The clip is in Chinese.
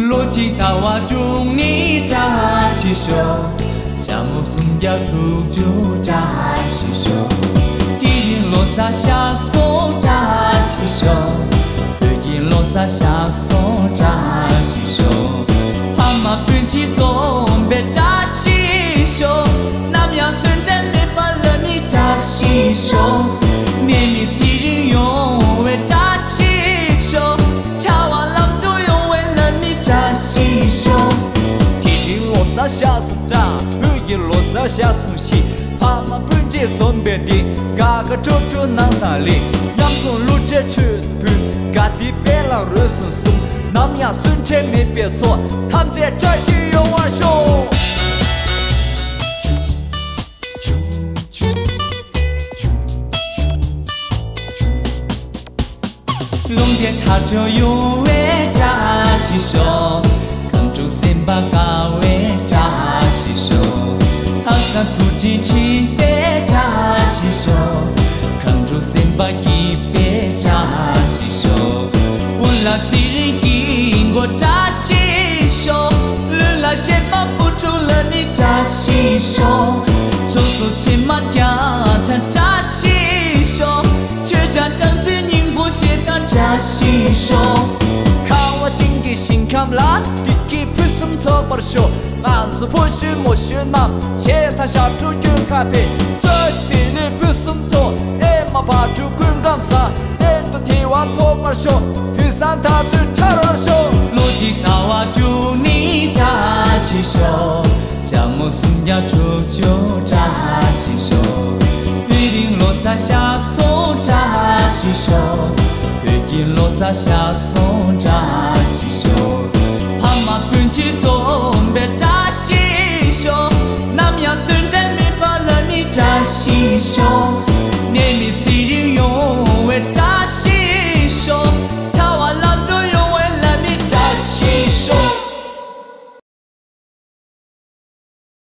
落地大瓦中你扎起手，夏木松摇出就扎起手，地云落下下手扎起手，雨云落下下手扎起手，蛤蟆奔起走别扎起手，南阳孙真没把了你扎起手，年年几人用为扎起手，恰瓦郎都用为了你扎起手，地云落下下手扎，雨云落下下手洗，蛤蟆奔起走别地，嘎嘎周周能打理，杨总路这去不，嘎地别浪热松松，南阳孙真没别错，他们这扎起有玩手。龙殿塔就有为扎西手，康州先把嘎为扎西手，好山土地起别扎西手，康州先把一别扎西手，我拉几人经过扎西手，人来先把不住了你扎西手，周手牵马家他扎西手，却将张子宁过些他扎西手，看我今个心看啦，地基不送错把手，满足破虚莫虚难，写他下注就开配，这是地理不送错，哎嘛把住滚钢撒，哎都提瓦破把手，第三他就插了手，逻辑大瓦住你扎西手，夏木松摇出就扎西手，雨林落下下手扎西手，雨云落下下手扎西手，蛤蟆奔起走别扎